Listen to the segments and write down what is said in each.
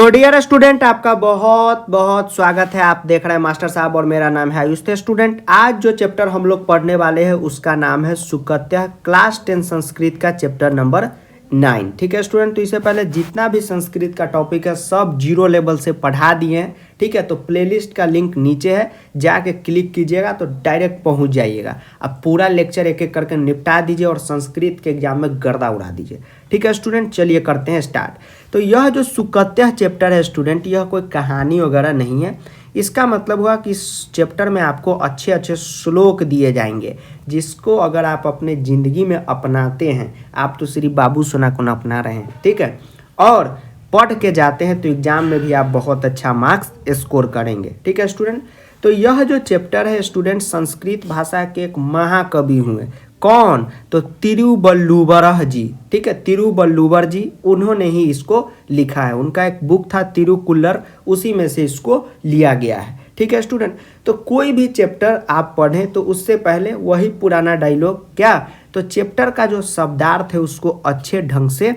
तो dear student, आपका बहुत बहुत स्वागत है। आप देख रहे हैं मास्टर साहब और मेरा नाम है आयुष। स्टूडेंट, आज जो चैप्टर हम लोग पढ़ने वाले हैं उसका नाम है सुकत्या, क्लास 10 संस्कृत का चैप्टर नंबर 9। ठीक है स्टूडेंट, तो इससे पहले जितना भी संस्कृत का टॉपिक है सब जीरो लेवल से पढ़ा दिए हैं। ठीक है, तो प्लेलिस्ट का लिंक नीचे है, जाके क्लिक कीजिएगा तो डायरेक्ट पहुंच जाइएगा। अब पूरा लेक्चर एक एक करके निपटा दीजिए और संस्कृत के एग्जाम में गर्दा उड़ा दीजिए। ठीक है स्टूडेंट, चलिए करते हैं स्टार्ट। तो यह जो सुकत्या चैप्टर है स्टूडेंट, यह कोई कहानी वगैरह नहीं है। इसका मतलब हुआ कि इस चैप्टर में आपको अच्छे अच्छे श्लोक दिए जाएंगे, जिसको अगर आप अपने ज़िंदगी में अपनाते हैं, आप तो श्री बाबू सोना को अपना रहे हैं। ठीक है, और पढ़ के जाते हैं तो एग्जाम में भी आप बहुत अच्छा मार्क्स स्कोर करेंगे। ठीक है स्टूडेंट, तो यह जो चैप्टर है स्टूडेंट, संस्कृत भाषा के एक महाकवि हुए। कौन? तो तिरुवल्लुवर जी। ठीक है, तिरुवल्लुवर जी, उन्होंने ही इसको लिखा है। उनका एक बुक था तिरुकुल्लर, उसी में से इसको लिया गया है। ठीक है स्टूडेंट, तो कोई भी चैप्टर आप पढ़ें तो उससे पहले वही पुराना डायलॉग, क्या तो चैप्टर का जो शब्दार्थ है उसको अच्छे ढंग से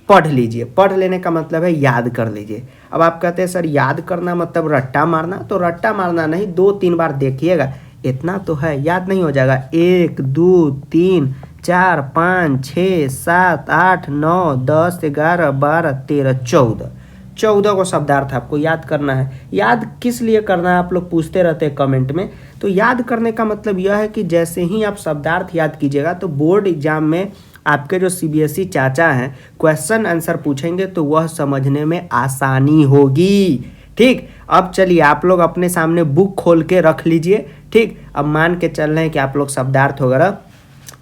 पढ़ लीजिए। पढ़ लेने का मतलब है याद कर लीजिए। अब आप कहते हैं सर याद करना मतलब रट्टा मारना, तो रट्टा मारना नहीं, 2-3 बार देखिएगा, इतना तो है, याद नहीं हो जाएगा। 1 2 3 4 5 6 7 8 9 10 11 12 13 14 को शब्दार्थ आपको याद करना है। याद किस लिए करना है आप लोग पूछते रहते हैं कमेंट में। तो याद करने का मतलब यह है कि जैसे ही आप शब्दार्थ याद कीजिएगा तो बोर्ड एग्जाम में आपके जो सीबीएसई चाचा हैं क्वेश्चन आंसर पूछेंगे तो वह समझने में आसानी होगी। ठीक, अब चलिए आप लोग अपने सामने बुक खोल के रख लीजिए। ठीक, अब मान के चल रहे हैं कि आप लोग शब्दार्थ वगैरह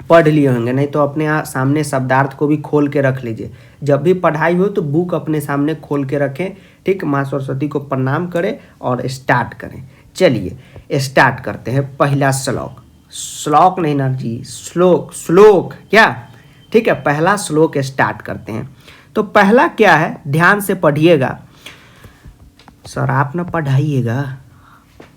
पढ़ लिए होंगे, नहीं तो अपने सामने शब्दार्थ को भी खोल के रख लीजिए। जब भी पढ़ाई हो तो बुक अपने सामने खोल के रखें। ठीक, माँ सरस्वती को प्रणाम करें और स्टार्ट करें। चलिए स्टार्ट करते हैं। पहला श्लोक, श्लोक नहीं ना जी, श्लोक क्या। ठीक है, पहला श्लोक स्टार्ट करते हैं। तो पहला क्या है, ध्यान से पढ़िएगा। सर आप ना पढ़ाइएगा।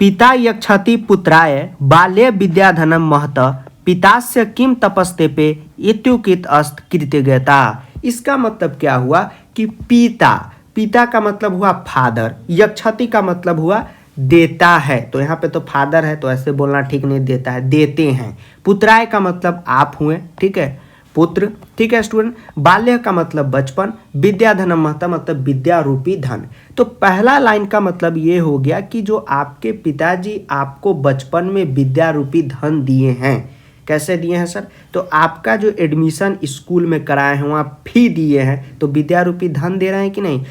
पिता यक्षति पुत्राय बाल्ये विद्याधनम महत पितास्य किम तपस्तेपे इत्युकित अस्त कृतज्ञता। इसका मतलब क्या हुआ कि पिता का मतलब हुआ फादर, यक्षति का मतलब हुआ देता है, तो यहाँ पे तो फादर है तो ऐसे बोलना ठीक नहीं, देता है, देते हैं। पुत्राय का मतलब आप हुए, ठीक है, पुत्र। ठीक है स्टूडेंट, बाल्य का मतलब बचपन, विद्याधनम महता मतलब विद्या रूपी धन। तो पहला लाइन का मतलब ये हो गया कि जो आपके पिताजी आपको बचपन में विद्या रूपी धन दिए हैं। कैसे दिए हैं सर? तो आपका जो एडमिशन स्कूल में कराए हैं वहाँ फी दिए हैं, तो विद्या रूपी धन दे रहे हैं कि नहीं?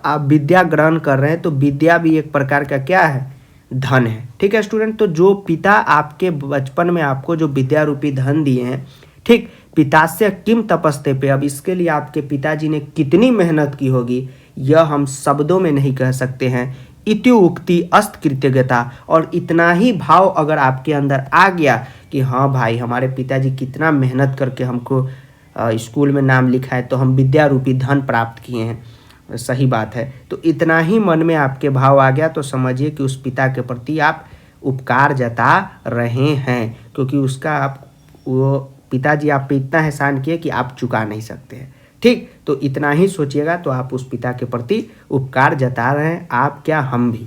आप विद्या ग्रहण कर रहे हैं तो विद्या भी एक प्रकार का क्या है, धन है। ठीक है स्टूडेंट, तो जो पिता आपके बचपन में आपको जो विद्या रूपी धन दिए हैं, ठीक, पितास्य किम तपस्ते पे, अब इसके लिए आपके पिताजी ने कितनी मेहनत की होगी यह हम शब्दों में नहीं कह सकते हैं। इति उक्ति अस्त कृतज्ञता, और इतना ही भाव अगर आपके अंदर आ गया कि हाँ भाई हमारे पिताजी कितना मेहनत करके हमको स्कूल में नाम लिखा है तो हम विद्या रूपी धन प्राप्त किए हैं, सही बात है, तो इतना ही मन में आपके भाव आ गया तो समझिए कि उस पिता के प्रति आप उपकार जता रहे हैं, क्योंकि उसका आप वो पिताजी आप पे इतना एहसान किए कि आप चुका नहीं सकते हैं। ठीक, तो इतना ही सोचिएगा तो आप उस पिता के प्रति उपकार जता रहे हैं, आप क्या हम भी।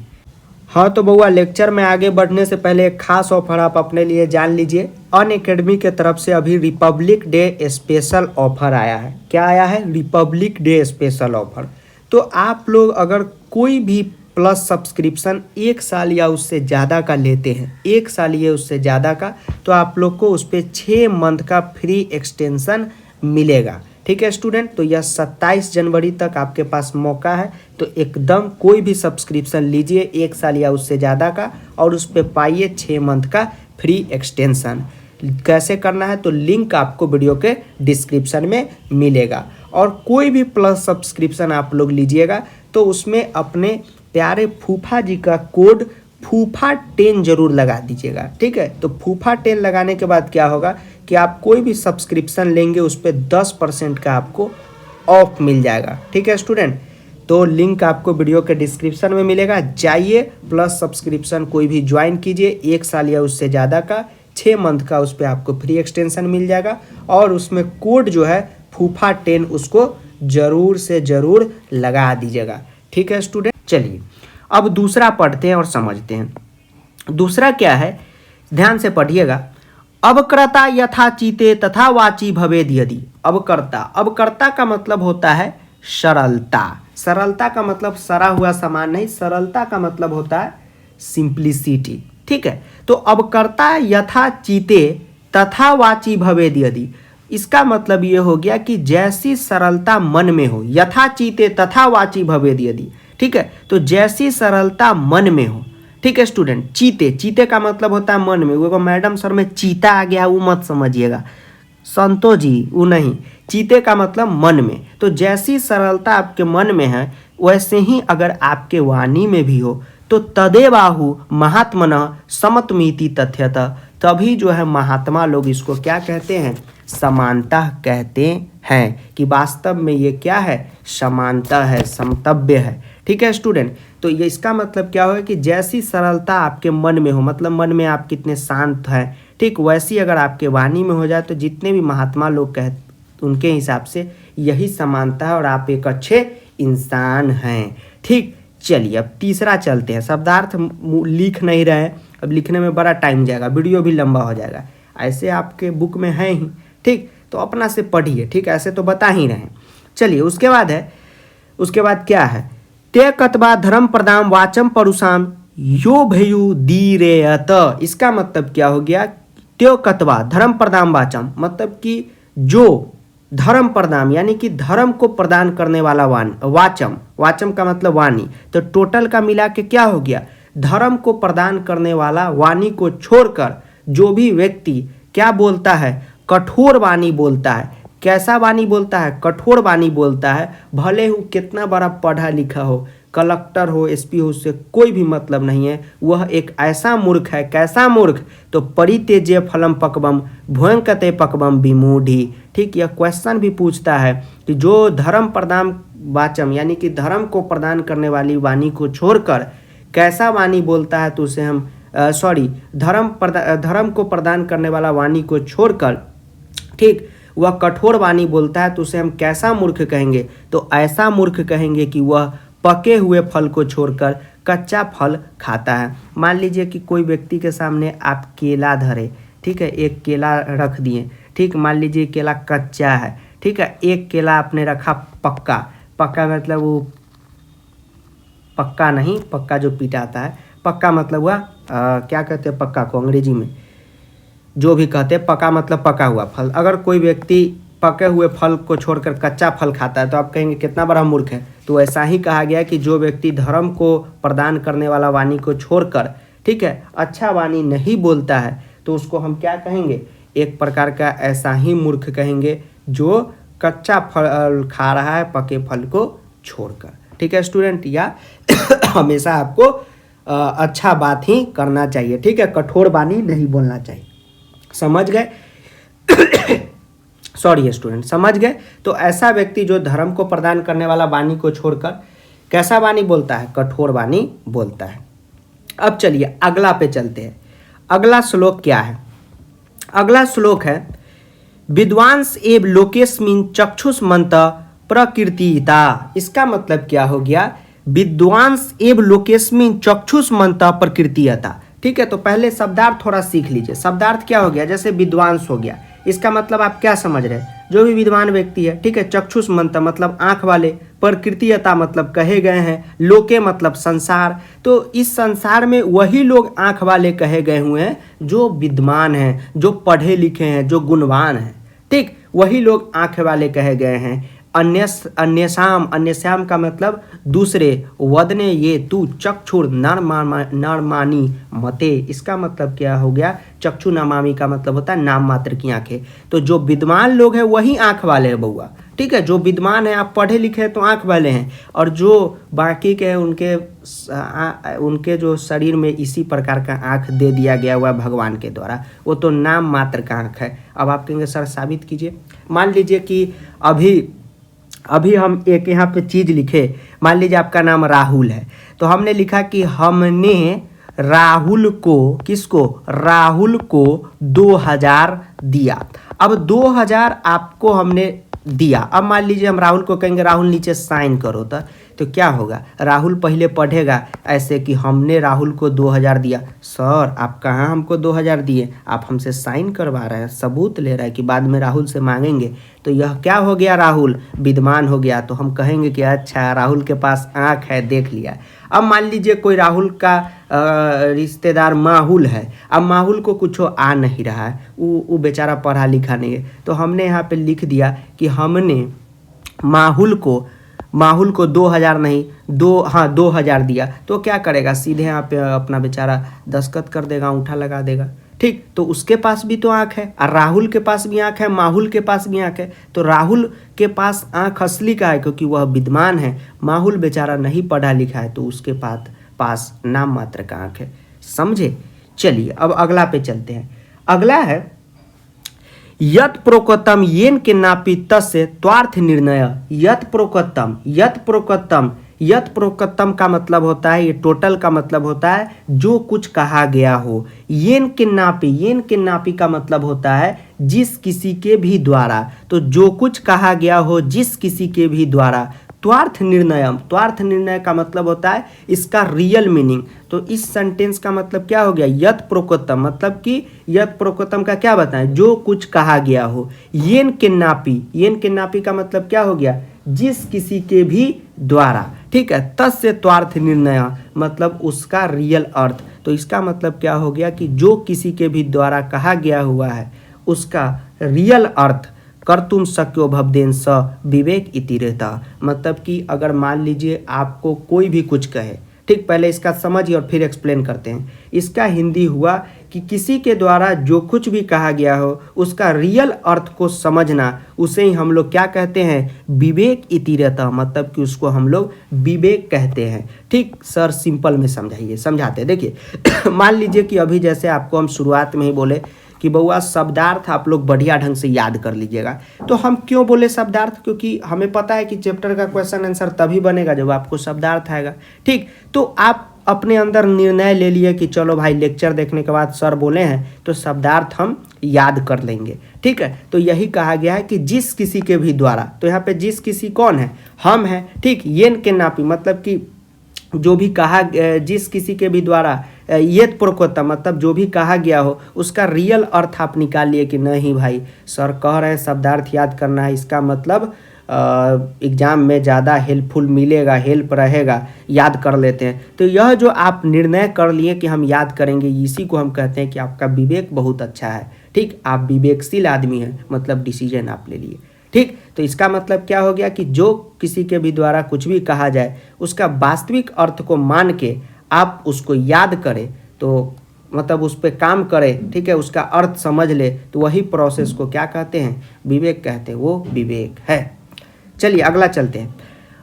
हाँ तो बउआ, लेक्चर में आगे बढ़ने से पहले एक खास ऑफर आप अपने लिए जान लीजिए। अनअकैडमी के तरफ से अभी रिपब्लिक डे स्पेशल ऑफर आया है। क्या आया है? Republic day special offer. तो आप लोग अगर कोई भी प्लस सब्सक्रिप्शन 1 साल या उससे ज़्यादा का लेते हैं, 1 साल या उससे ज़्यादा का, तो आप लोग को उस पर 6 मंथ का फ्री एक्सटेंशन मिलेगा। ठीक है स्टूडेंट, तो यह 27 जनवरी तक आपके पास मौका है, तो एकदम कोई भी सब्सक्रिप्शन लीजिए 1 साल या उससे ज़्यादा का और उस पर पाइए 6 मंथ का फ्री एक्सटेंशन। कैसे करना है तो लिंक आपको वीडियो के डिस्क्रिप्शन में मिलेगा। और कोई भी प्लस सब्सक्रिप्शन आप लोग लीजिएगा तो उसमें अपने प्यारे फूफा जी का कोड फूफा 10 जरूर लगा दीजिएगा। ठीक है, तो फूफा 10 लगाने के बाद क्या होगा कि आप कोई भी सब्सक्रिप्शन लेंगे उस पर 10% का आपको ऑफ मिल जाएगा। ठीक है स्टूडेंट, तो लिंक आपको वीडियो के डिस्क्रिप्शन में मिलेगा, जाइए प्लस सब्सक्रिप्शन कोई भी ज्वाइन कीजिए, 1 साल या उससे ज़्यादा का, 6 मंथ का, उस पर आपको फ्री एक्सटेंशन मिल जाएगा। और उसमें कोड जो है फूफा 10 उसको ज़रूर से ज़रूर लगा दीजिएगा। ठीक है स्टूडेंट, चलिए अब दूसरा पढ़ते हैं और समझते हैं। दूसरा क्या है, ध्यान से पढ़िएगा। अवकर्ता यथा चीते तथा वाची भवेद यदि। अवकर्ता, अवकर्ता का मतलब होता है सरलता। सरलता का मतलब सरा हुआ सामान नहीं, सरलता का मतलब होता है सिंप्लिसिटी। ठीक है, तो अवकर्ता यथा चीते तथा वाची भवेद यदि, इसका मतलब ये हो गया कि जैसी सरलता मन में हो, यथा चीते तथा वाची भवेद यदि। ठीक है, तो जैसी सरलता मन में हो। ठीक है स्टूडेंट, चीते, चीते का मतलब होता है मन में। वो मैडम सर में चीता आ गया, वो मत समझिएगा संतो जी, वो नहीं। चीते का मतलब मन में। तो जैसी सरलता आपके मन में है वैसे ही अगर आपके वाणी में भी हो तो तदेवाहु महात्मनः समत्मीति तथ्यतः, तभी जो है महात्मा लोग इसको क्या कहते हैं, समानता कहते हैं, कि वास्तव में ये क्या है, समानता है, समतव्य है। ठीक है स्टूडेंट, तो ये इसका मतलब क्या होगा कि जैसी सरलता आपके मन में हो, मतलब मन में आप कितने शांत हैं, ठीक वैसी अगर आपके वाणी में हो जाए तो जितने भी महात्मा लोग उनके हिसाब से यही समानता है और आप एक अच्छे इंसान हैं। ठीक, चलिए अब तीसरा चलते हैं। शब्दार्थ लिख नहीं रहे, अब लिखने में बड़ा टाइम जाएगा, वीडियो भी लंबा हो जाएगा। ऐसे आपके बुक में है ही, ठीक, तो अपना से पढ़िए। ठीक, ऐसे तो बता ही रहे हैं। चलिए उसके बाद है, उसके बाद क्या है, ते कतबा धर्म प्रदाम वाचम परुषाम यो भयु दीरेयत। इसका मतलब क्या हो गया, त्यो कतबा धर्म प्रदाम वाचम, मतलब कि जो धर्म प्रदान यानी कि धर्म को प्रदान करने वाला वाचम, वाचम का मतलब वाणी, तो टोटल का मिला के क्या हो गया, धर्म को प्रदान करने वाला वाणी को छोड़कर जो भी व्यक्ति क्या बोलता है, कठोर वाणी बोलता है। कैसा वाणी बोलता है, कठोर वाणी बोलता है। भले वो कितना बड़ा पढ़ा लिखा हो, कलेक्टर हो, एसपी हो, उससे कोई भी मतलब नहीं है। वह एक ऐसा मूर्ख है। कैसा मूर्ख, तो परितेज्य फलम पकबम भयंकते पकबम विमूढ़ी। ठीक, यह क्वेश्चन भी पूछता है कि जो धर्म प्रदान वाचम यानी कि धर्म को प्रदान करने वाली वाणी को छोड़कर कैसा वाणी बोलता है, तो उसे हम धर्म को प्रदान करने वाला वाणी को छोड़कर, ठीक, वह कठोर वाणी बोलता है, तो उसे हम कैसा मूर्ख कहेंगे, तो ऐसा मूर्ख कहेंगे कि वह पके हुए फल को छोड़कर कच्चा फल खाता है। मान लीजिए कि कोई व्यक्ति के सामने आप केला धरे, ठीक है, एक केला रख दिए, ठीक, मान लीजिए केला कच्चा है, ठीक है, एक केला आपने रखा पक्का, पक्का मतलब वो पक्का नहीं, पक्का जो पिटाता है, पक्का मतलब हुआ क्या कहते हैं पक्का को अंग्रेजी में, जो भी कहते हैं, पक्का मतलब पका हुआ फल। अगर कोई व्यक्ति पके हुए फल को छोड़कर कच्चा फल खाता है तो आप कहेंगे कितना बड़ा मूर्ख है। तो ऐसा ही कहा गया कि जो व्यक्ति धर्म को प्रदान करने वाला वाणी को छोड़कर, ठीक है, अच्छा वाणी नहीं बोलता है, तो उसको हम क्या कहेंगे, एक प्रकार का ऐसा ही मूर्ख कहेंगे जो कच्चा फल खा रहा है पके फल को छोड़कर। ठीक है स्टूडेंट, या हमेशा आपको अच्छा बात ही करना चाहिए। ठीक है, कठोर वाणी नहीं बोलना चाहिए। समझ गए? सॉरी स्टूडेंट, समझ गए? तो ऐसा व्यक्ति जो धर्म को प्रदान करने वाला वाणी को छोड़कर कैसा वाणी बोलता है, कठोर वाणी बोलता है। अब चलिए अगला पे चलते हैं। अगला श्लोक क्या है? अगला श्लोक है विद्वांस एव लोकेस्मिन चक्षुष मंत प्रकृतिता। इसका मतलब क्या हो गया, विद्वांस एव लोकेस्मिन चक्षुष मंत प्रकृतियता। ठीक है, तो पहले शब्दार्थ थोड़ा सीख लीजिए। शब्दार्थ क्या हो गया, जैसे विद्वांस हो गया, इसका मतलब आप क्या समझ रहे हैं, जो भी विद्वान व्यक्ति है। ठीक है, चक्षुष मंत मतलब आंख वाले, प्रकृतियता मतलब कहे गए हैं, लोके मतलब संसार। तो इस संसार में वही लोग आंख वाले कहे गए हुए हैं जो विद्वान हैं, जो पढ़े लिखे हैं, जो गुणवान हैं। ठीक, वही लोग आंख वाले कहे गए हैं। अन्यसाम का मतलब दूसरे, वदने ये तू चक्षुर नरमानी मते। इसका मतलब क्या हो गया, चक्षु नमामि का मतलब होता है नाम मात्र की आंखें। तो जो विद्वान लोग हैं वही आंख वाले हैं बउआ। ठीक है, जो विद्वान हैं, आप पढ़े लिखे हैं तो आंख वाले हैं, और जो बाकी के हैं उनके जो शरीर में इसी प्रकार का आंख दे दिया गया हुआ भगवान के द्वारा, वो तो नाम मात्र का आंख है। अब आप कहेंगे सर साबित कीजिए। मान लीजिए कि अभी हम एक यहाँ पे चीज़ लिखे, मान लीजिए आपका नाम राहुल है, तो हमने लिखा कि हमने राहुल को, किसको, राहुल को 2000 दिया। अब 2000 आपको हमने दिया। अब मान लीजिए हम राहुल को कहेंगे राहुल नीचे साइन करो, तो तो क्या होगा, राहुल पहले पढ़ेगा ऐसे कि हमने राहुल को 2000 दिया। सर आप कहाँ हमको 2000 दिए, आप हमसे साइन करवा रहे हैं, सबूत ले रहा है कि बाद में राहुल से मांगेंगे। तो यह क्या हो गया, राहुल विद्वान हो गया। तो हम कहेंगे कि अच्छा राहुल के पास आँख है, देख लिया। अब मान लीजिए कोई राहुल का रिश्तेदार माहुल है, अब माहुल को कुछ आ नहीं रहा है, वो बेचारा पढ़ा लिखा नहीं है, तो हमने यहाँ पे लिख दिया कि हमने माहुल को 2000 नहीं 2000 दिया। तो क्या करेगा, सीधे यहाँ पे अपना बेचारा दस्तखत कर देगा, अंगूठा लगा देगा। ठीक, तो उसके पास भी तो आँख है और राहुल के पास भी आँख है, माहुल के पास भी आँख है। तो राहुल के पास आँख असली का है क्योंकि वह विद्वान है, माहुल बेचारा नहीं पढ़ा लिखा है तो उसके पास नाम मात्र का आँख है। समझे। चलिए अब अगला पे चलते हैं। अगला है यत प्रोक्तम येन के नापी तस्य त्वार्थ निर्णय। यत प्रोक्तम का मतलब होता है, ये टोटल का मतलब होता है जो कुछ कहा गया हो। येन के नापी का मतलब होता है जिस किसी के भी द्वारा। तो जो कुछ कहा गया हो जिस किसी के भी द्वारा। त्वार्थ निर्णय का मतलब होता है इसका रियल मीनिंग। तो इस सेंटेंस का मतलब क्या हो गया, यत प्रोक्तम, मतलब कि यत प्रोक्तम का क्या बताएं, जो कुछ कहा गया हो। येन के नापी का मतलब क्या हो गया, जिस किसी के भी द्वारा। ठीक है, तस्य त्वार्थ निर्णय मतलब उसका रियल अर्थ। तो इसका मतलब क्या हो गया कि जो किसी के भी द्वारा कहा गया हुआ है उसका रियल अर्थ कर्तुम शक्यो भवदेन स विवेक इति रहता। मतलब कि अगर मान लीजिए आपको कोई भी कुछ कहे, ठीक, पहले इसका समझिए और फिर एक्सप्लेन करते हैं। इसका हिंदी हुआ कि किसी के द्वारा जो कुछ भी कहा गया हो उसका रियल अर्थ को समझना, उसे ही हम लोग क्या कहते हैं, विवेक इति रहता। मतलब कि उसको हम लोग विवेक कहते हैं। ठीक सर, सिंपल में समझाते हैं। देखिए मान लीजिए कि अभी जैसे आपको हम शुरुआत में ही बोले कि बउआ शब्दार्थ आप लोग बढ़िया ढंग से याद कर लीजिएगा। तो हम क्यों बोले शब्दार्थ, क्योंकि हमें पता है कि चैप्टर का क्वेश्चन आंसर तभी बनेगा जब आपको शब्दार्थ आएगा। ठीक, तो आप अपने अंदर निर्णय ले लिए कि चलो भाई लेक्चर देखने के बाद सर बोले हैं तो शब्दार्थ हम याद कर लेंगे। ठीक है, तो यही कहा गया है कि जिस किसी के भी द्वारा। तो यहाँ पे जिस किसी कौन है, हम हैं। ठीक, येन के नापी मतलब कि जो भी कहा, जिस किसी के भी द्वारा, येत प्रोक्तम मतलब जो भी कहा गया हो उसका रियल अर्थ आप निकाल लिए कि नहीं भाई सर कह रहे हैं शब्दार्थ याद करना है, इसका मतलब एग्जाम में ज़्यादा हेल्पफुल मिलेगा, हेल्प रहेगा, याद कर लेते हैं। तो यह जो आप निर्णय कर लिए कि हम याद करेंगे, इसी को हम कहते हैं कि आपका विवेक बहुत अच्छा है। ठीक, आप विवेकशील आदमी हैं, मतलब डिसीजन आप ले लिए। ठीक, तो इसका मतलब क्या हो गया कि जो किसी के भी द्वारा कुछ भी कहा जाए उसका वास्तविक अर्थ को मान के आप उसको याद करें, तो मतलब उस पर काम करें। ठीक है, उसका अर्थ समझ ले, तो वही प्रोसेस को क्या कहते हैं, विवेक कहते हैं। वो विवेक है। चलिए अगला चलते हैं।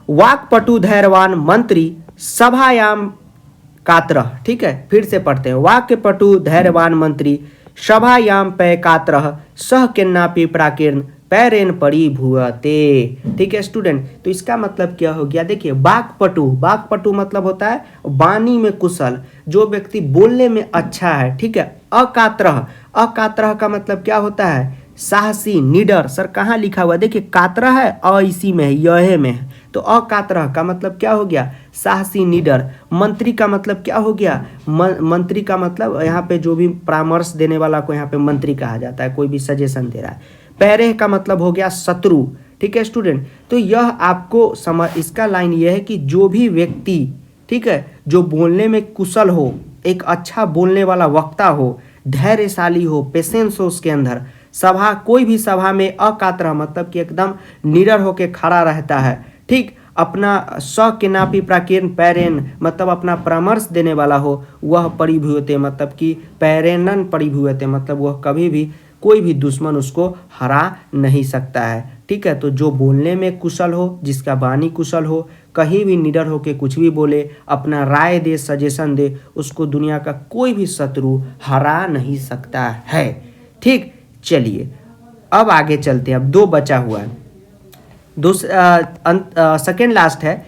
वाक्पटु धैर्यवान मंत्री सभायाम कात्रः। ठीक है, फिर से पढ़ते हैं। वाक्पटु धैर्यवान मंत्री सभायाम पै कात्रः सह किन्नापि प्राकीर्ण पैरेन परिभूयते। ठीक है स्टूडेंट, तो इसका मतलब क्या हो गया, देखिए वाक्पटु मतलब होता है वाणी में कुशल, जो व्यक्ति बोलने में अच्छा है। ठीक है, अकात्रः का मतलब क्या होता है, साहसी, निडर। सर कहाँ लिखा हुआ है, देखिए कात्रः है अ इसी में है, यह में है। तो अकात्रः का मतलब क्या हो गया, साहसी, निडर। मंत्री का मतलब क्या हो गया, मंत्री का मतलब यहाँ पे जो भी परामर्श देने वाला को यहाँ पे मंत्री कहा जाता है, कोई भी सजेशन दे रहा है। पैरेह का मतलब हो गया शत्रु। ठीक है स्टूडेंट, तो यह आपको समझ, इसका लाइन यह है कि जो भी व्यक्ति, ठीक है, जो बोलने में कुशल हो, एक अच्छा बोलने वाला वक्ता हो, धैर्यशाली हो, पेशेंस हो उसके अंदर, सभा, कोई भी सभा में अकात्र मतलब कि एकदम निडर होके खड़ा रहता है। ठीक, अपना स के नापी प्राकीर्ण पैरेन मतलब अपना परामर्श देने वाला हो, वह परिभूयते मतलब कि पैरेनन परिभूयते मतलब वह कभी भी कोई भी दुश्मन उसको हरा नहीं सकता है। ठीक है, तो जो बोलने में कुशल हो, जिसका वाणी कुशल हो, कहीं भी निडर हो के कुछ भी बोले, अपना राय दे, सजेशन दे, उसको दुनिया का कोई भी शत्रु हरा नहीं सकता है। ठीक, चलिए अब आगे चलते हैं। अब दो बचा हुआ है, सेकेंड लास्ट है।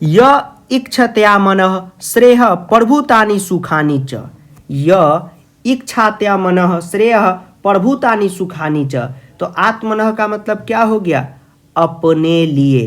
य इच्छत्या मनः श्रेय प्रभुतानि सुखानि च। य इच्छात्या मनः श्रेय प्रभुतानि सुखानि च। तो आत्मनः का मतलब क्या हो गया, अपने लिए,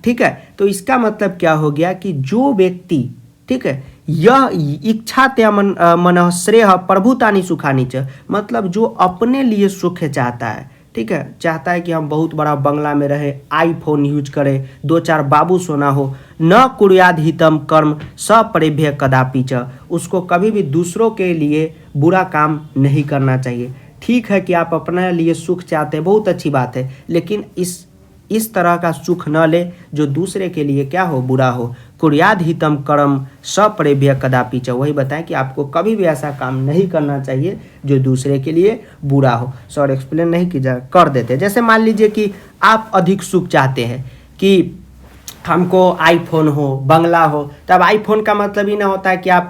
ठीक है, तो इसका मतलब क्या हो गया कि जो व्यक्ति, ठीक है, यह इच्छा त्या मन श्रेय प्रभुतानि सुखानि च, मतलब जो अपने लिए सुख चाहता है, ठीक है, चाहता है कि हम बहुत बड़ा बंगला में रहे, आईफोन यूज करें, 2-4 बाबू सोना हो, न कुर्याद हितम कर्म सपरेभ्य कदापि च, उसको कभी भी दूसरों के लिए बुरा काम नहीं करना चाहिए। ठीक है कि आप अपने लिए सुख चाहते हैं, बहुत अच्छी बात है, लेकिन इस तरह का सुख न ले जो दूसरे के लिए क्या हो, बुरा हो। कुर्याद हितम कर्म सपरेभ्य कदापि च, वही बताएं कि आपको कभी भी ऐसा काम नहीं करना चाहिए जो दूसरे के लिए बुरा हो। सॉरी एक्सप्लेन नहीं किया, कर देते। जैसे मान लीजिए कि आप अधिक सुख चाहते हैं कि हमको आईफोन हो, बंगला हो, तब आईफोन का मतलब ही ना होता है कि आप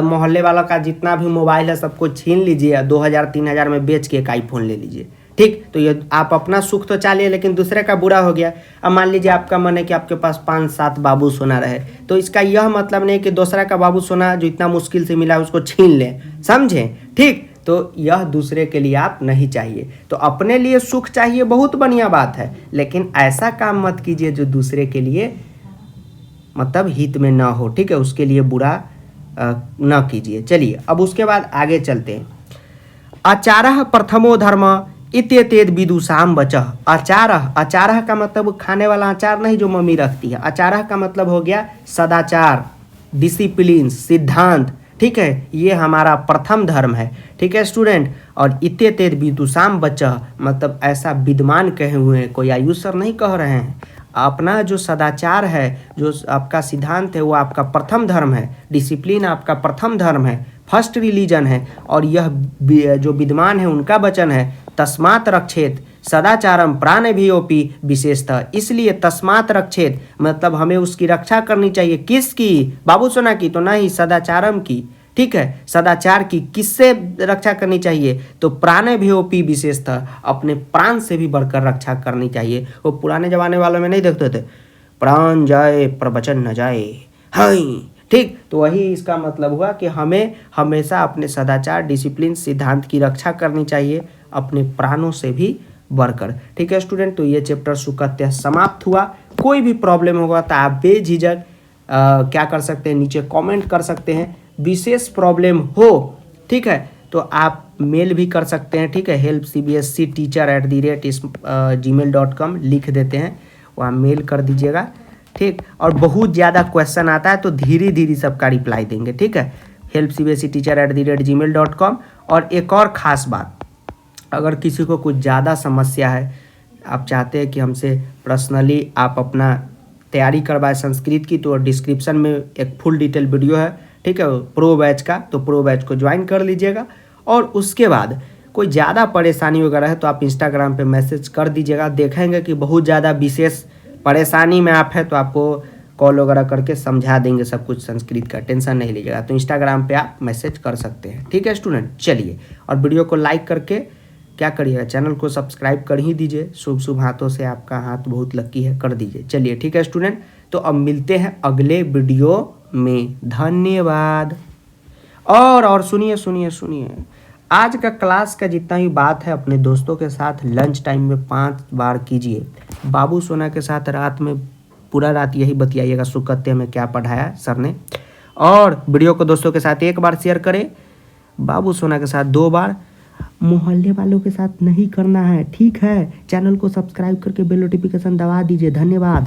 मोहल्ले वालों का जितना भी मोबाइल है सबको छीन लीजिए, 2000-3000 में बेच के एक आईफोन ले लीजिए। ठीक, तो ये आप अपना सुख तो चालिए लेकिन दूसरे का बुरा हो गया। अब मान लीजिए आपका मन है कि आपके पास 5-7 बाबू सोना रहे, तो इसका यह मतलब नहीं कि दूसरा का बाबू सोना जो इतना मुश्किल से मिला उसको छीन लें, समझें। ठीक, तो यह दूसरे के लिए आप नहीं चाहिए। तो अपने लिए सुख चाहिए, बहुत बढ़िया बात है, लेकिन ऐसा काम मत कीजिए जो दूसरे के लिए मतलब हित में ना हो। ठीक है, उसके लिए बुरा ना कीजिए। चलिए अब उसके बाद आगे चलते हैं। आचारः प्रथमो धर्म इत्येतेद विदुषाम वचः। आचारः का मतलब खाने वाला अचार नहीं जो मम्मी रखती है। आचारः का मतलब हो गया सदाचार, डिसिप्लिन, सिद्धांत। ठीक है, ये हमारा प्रथम धर्म है। ठीक है स्टूडेंट, और इत्येतेद विदुषाम वचः मतलब ऐसा विद्वान कहे हुए हैं, कोई आयुष सर नहीं कह रहे हैं। अपना जो सदाचार है, जो आपका सिद्धांत है, वो आपका प्रथम धर्म है। डिसिप्लिन आपका प्रथम धर्म है, फर्स्ट रिलीजन है, और यह जो विद्वान है उनका वचन है। तस्मात् रक्षेत सदाचारम प्राणभियोपि विशेषतः, इसलिए तस्मात् रक्षेत मतलब हमें उसकी रक्षा करनी चाहिए। किसकी? बाबू सोना की तो नहीं, सदाचारम की। ठीक है, सदाचार की किससे रक्षा करनी चाहिए? तो प्राणभियोपि विशेषतः अपने प्राण से भी बढ़कर रक्षा करनी चाहिए। वो पुराने जमाने वालों में नहीं देखते थे, प्राण जाए प्रवचन न जाए, हाय। ठीक, तो वही इसका मतलब हुआ कि हमें हमेशा अपने सदाचार, डिसिप्लिन, सिद्धांत की रक्षा करनी चाहिए, अपने प्राणों से भी बढ़कर। ठीक है स्टूडेंट, तो ये चैप्टर सुकत्य समाप्त हुआ। कोई भी प्रॉब्लम होगा तो आप बेझिझक क्या कर सकते हैं, नीचे कमेंट कर सकते हैं। विशेष प्रॉब्लम हो, ठीक है, तो आप मेल भी कर सकते हैं। ठीक है, helpcbscteacher@gmail.com लिख देते हैं, वहाँ मेल कर दीजिएगा। ठीक, और बहुत ज़्यादा क्वेश्चन आता है तो धीरे धीरे सबका रिप्लाई देंगे। ठीक है, helpcbscteacher@gmail.com। और एक और ख़ास बात, अगर किसी को कुछ ज़्यादा समस्या है, आप चाहते हैं कि हमसे पर्सनली आप अपना तैयारी करवाए संस्कृत की, तो डिस्क्रिप्शन में एक फुल डिटेल वीडियो है। ठीक है, प्रो बैच का, तो प्रो बैच को ज्वाइन कर लीजिएगा। और उसके बाद कोई ज़्यादा परेशानी वगैरह है तो आप इंस्टाग्राम पे मैसेज कर दीजिएगा। देखेंगे कि बहुत ज़्यादा विशेष परेशानी में आप है तो आपको कॉल वगैरह करके समझा देंगे सब कुछ संस्कृत का, टेंशन नहीं लीजिएगा। तो इंस्टाग्राम पे आप मैसेज कर सकते हैं। ठीक है स्टूडेंट, चलिए, और वीडियो को लाइक करके क्या करिएगा, चैनल को सब्सक्राइब कर ही दीजिए। शुभ शुभ हाथों से, आपका हाथ बहुत लकी है, कर दीजिए। चलिए ठीक है स्टूडेंट, तो अब मिलते हैं अगले वीडियो में। धन्यवाद। और सुनिए, आज का क्लास का जितना भी बात है अपने दोस्तों के साथ लंच टाइम में 5 बार कीजिए। बाबू सोना के साथ रात में पूरा रात यही बतियाइएगा सुकत्य में क्या पढ़ाया सर ने। और वीडियो को दोस्तों के साथ 1 बार शेयर करें, बाबू सोना के साथ 2 बार, मोहल्ले वालों के साथ नहीं करना है। ठीक है, चैनल को सब्सक्राइब करके बेल नोटिफिकेशन दबा दीजिए। धन्यवाद।